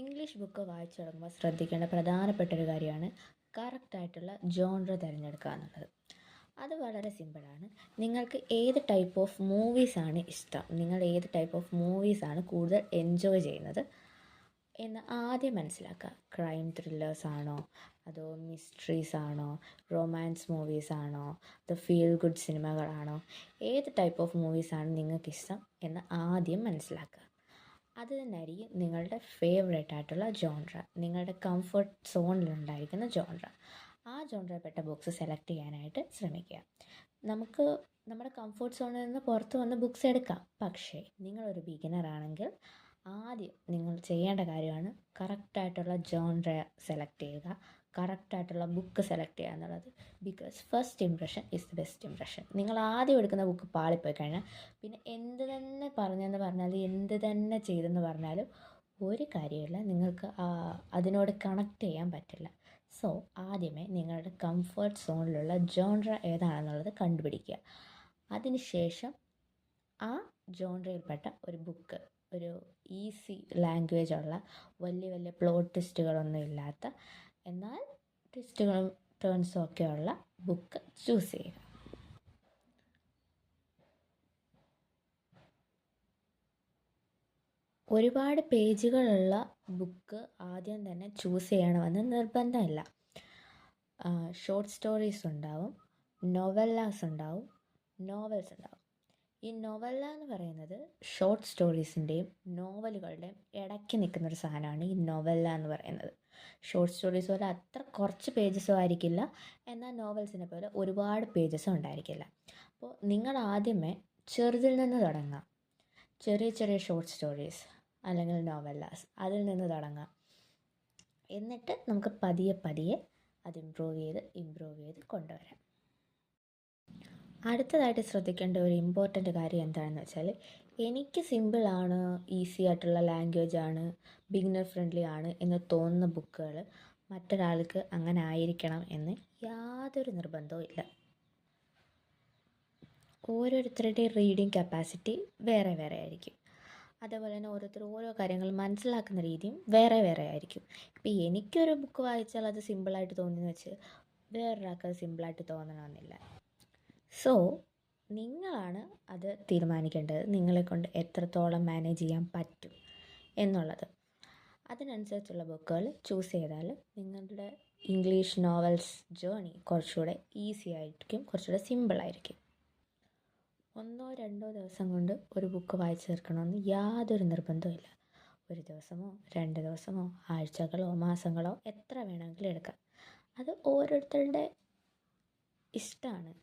English book വായിച്ചു തുടങ്ങുമ്പോൾ ശ്രദ്ധിക്കേണ്ട പ്രധാനപ്പെട്ട ഒരു കാര്യമാണ് കറക്റ്റായിട്ടുള്ള ജോൺറ തിരഞ്ഞെടുക്കുക എന്നുള്ളത്. അത് വളരെ സിമ്പിളാണ്. നിങ്ങൾക്ക് ഏത് ടൈപ്പ് ഓഫ് മൂവീസാണ് ഇഷ്ടം, നിങ്ങൾ ഏത് ടൈപ്പ് ഓഫ് മൂവീസാണ് കൂടുതൽ എൻജോയ് ചെയ്യുന്നത് എന്ന് ആദ്യം മനസ്സിലാക്കുക. ക്രൈം ത്രില്ലേഴ്സ് ആണോ, അതോ മിസ്റ്ററീസ് ആണോ, റൊമാൻസ് മൂവീസ് ആണോ, അതോ ഫീൽ ഗുഡ് സിനിമകളാണോ, ഏത് ടൈപ്പ് ഓഫ് മൂവീസാണ് നിങ്ങൾക്കിഷ്ടം എന്ന് ആദ്യം മനസ്സിലാക്കുക. അത് തന്നെയായിരിക്കും നിങ്ങളുടെ ഫേവറേറ്റ് ആയിട്ടുള്ള ജോൺറ, നിങ്ങളുടെ കംഫർട്ട് സോണിലുണ്ടായിരിക്കുന്ന ജോൺറ. ആ ജോൺറയിൽപ്പെട്ട ബുക്സ് സെലക്ട് ചെയ്യാനായിട്ട് ശ്രമിക്കുക. നമുക്ക് നമ്മുടെ കംഫർട്ട് സോണിൽ നിന്ന് പുറത്ത് വന്ന് ബുക്സ് എടുക്കാം. പക്ഷേ നിങ്ങളൊരു ബിഗിനർ ആണെങ്കിൽ ആദ്യം നിങ്ങൾ ചെയ്യേണ്ട കാര്യമാണ് കറക്റ്റായിട്ടുള്ള ജോൺറ സെലക്ട് ചെയ്യുക, കറക്റ്റായിട്ടുള്ള ബുക്ക് സെലക്ട് ചെയ്യുക എന്നുള്ളത്. Because first impression is the best impression. നിങ്ങൾ ആദ്യം എടുക്കുന്ന ബുക്ക് പാളിപ്പോയി കഴിഞ്ഞാൽ പിന്നെ എന്ത് തന്നെ പറഞ്ഞെന്ന് പറഞ്ഞാലും എന്ത് തന്നെ ചെയ്തെന്ന് പറഞ്ഞാലും ഒരു കാര്യമില്ല, നിങ്ങൾക്ക് അതിനോട് കണക്ട് ചെയ്യാൻ പറ്റില്ല. സോ ആദ്യമേ നിങ്ങളുടെ കംഫർട്ട് സോണിലുള്ള ജോൺറ ഏതാണെന്നുള്ളത് കണ്ടുപിടിക്കുക. അതിനുശേഷം ആ ജോൺറയിൽപ്പെട്ട ഒരു ബുക്ക്, ഒരു ഈസി ലാംഗ്വേജ് ഉള്ള, വലിയ വലിയ പ്ലോട്ട് ട്വിസ്റ്റുകളൊന്നും ഇല്ലാത്ത, എന്നാൽ ട്വിസ്റ്റുകളും ടേൺസും ഒക്കെയുള്ള ബുക്ക് ചൂസ് ചെയ്യുക. ഒരുപാട് പേജുകളുള്ള ബുക്ക് ആദ്യം തന്നെ ചൂസ് ചെയ്യണമെന്ന് നിർബന്ധമില്ല. ഷോർട്ട് സ്റ്റോറീസ് ഉണ്ടാവും, നോവല്ലാസ് ഉണ്ടാവും, നോവൽസ് ഉണ്ടാവും. ഈ നോവല്ല എന്ന് പറയുന്നത് ഷോർട്ട് സ്റ്റോറീസിൻ്റെയും നോവലുകളുടെയും ഇടയ്ക്ക് നിൽക്കുന്നൊരു സാധനമാണ് ഈ നോവല്ല എന്ന് പറയുന്നത്. ഷോർട്ട് സ്റ്റോറീസ് പോലെ അത്ര കുറച്ച് പേജസും ആയിരിക്കില്ല, എന്നാൽ നോവൽസിനെ പോലെ ഒരുപാട് പേജസും ഉണ്ടായിരിക്കില്ല. അപ്പോൾ നിങ്ങൾ ആദ്യമേ ചെറുതിൽ നിന്ന് തുടങ്ങാം. ചെറിയ ചെറിയ ഷോർട്ട് സ്റ്റോറീസ് അല്ലെങ്കിൽ നോവല്ലാസ്, അതിൽ നിന്ന് തുടങ്ങാം. എന്നിട്ട് നമുക്ക് പതിയെ പതിയെ അത് ഇമ്പ്രൂവ് ചെയ്ത് കൊണ്ടുവരാം. അടുത്തതായിട്ട് ശ്രദ്ധിക്കേണ്ട ഒരു ഇമ്പോർട്ടൻ്റ് കാര്യം എന്താണെന്ന് വെച്ചാൽ, എനിക്ക് സിമ്പിളാണ്, ഈസി ആയിട്ടുള്ള ലാംഗ്വേജ് ആണ്, ബിഗിനർ ഫ്രണ്ട്ലി ആണ് എന്ന് തോന്നുന്ന ബുക്കുകൾ മറ്റൊരാൾക്ക് അങ്ങനെ ആയിരിക്കണം എന്ന് യാതൊരു നിർബന്ധവും ഇല്ല. ഓരോരുത്തരുടെയും റീഡിങ് കപ്പാസിറ്റി വേറെ വേറെ ആയിരിക്കും. അതേപോലെ തന്നെ ഓരോരുത്തർ ഓരോ കാര്യങ്ങൾ മനസ്സിലാക്കുന്ന രീതിയും വേറെ വേറെ ആയിരിക്കും. ഇപ്പോൾ എനിക്കൊരു ബുക്ക് വായിച്ചാൽ അത് സിമ്പിളായിട്ട് തോന്നിയെന്ന് വെച്ച് വേറൊരാൾക്ക് അത് സിമ്പിളായിട്ട് തോന്നണമെന്നില്ല. സോ നിങ്ങളാണ് അത് തീരുമാനിക്കേണ്ടത്, നിങ്ങളെക്കൊണ്ട് എത്രത്തോളം മാനേജ് ചെയ്യാൻ പറ്റും എന്നുള്ളത്. അതിനനുസരിച്ചുള്ള ബുക്കുകൾ ചൂസ് ചെയ്താൽ നിങ്ങളുടെ ഇംഗ്ലീഷ് നോവൽസ് ജേർണി കുറച്ചുകൂടെ ഈസി ആയിരിക്കും, കുറച്ചുകൂടെ സിമ്പിളായിരിക്കും. 1-2 ദിവസം കൊണ്ട് ഒരു ബുക്ക് വായിച്ചു തീർക്കണമെന്ന് യാതൊരു നിർബന്ധമില്ല. 1 ദിവസമോ 2 ദിവസമോ ആഴ്ചകളോ മാസങ്ങളോ എത്ര വേണമെങ്കിലും എടുക്കാം. അത് ഓരോരുത്തരുടെ ഇഷ്ടമാണ്.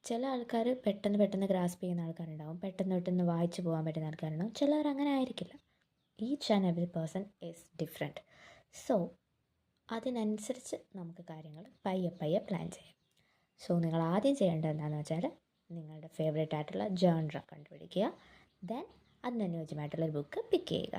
ചില ആൾക്കാർ പെട്ടെന്ന് ഗ്രാസ്പ് ചെയ്യുന്ന ആൾക്കാരുണ്ടാവും, പെട്ടെന്ന് വായിച്ചു പോകാൻ പറ്റുന്ന ആൾക്കാരുണ്ടാവും. ചിലർ അങ്ങനെ ആയിരിക്കില്ല. Each and every person is different. So അതിനനുസരിച്ച് നമുക്ക് കാര്യങ്ങൾ പയ്യെ പ്ലാൻ ചെയ്യാം. സോ നിങ്ങൾ ആദ്യം ചെയ്യേണ്ടത് എന്താണെന്ന് വെച്ചാൽ, നിങ്ങളുടെ ഫേവറേറ്റ് ആയിട്ടുള്ള ജോൺറ കണ്ടുപിടിക്കുക. ദെൻ അതിനനുയോജ്യമായിട്ടുള്ളൊരു ബുക്ക് പിക്ക് ചെയ്യുക.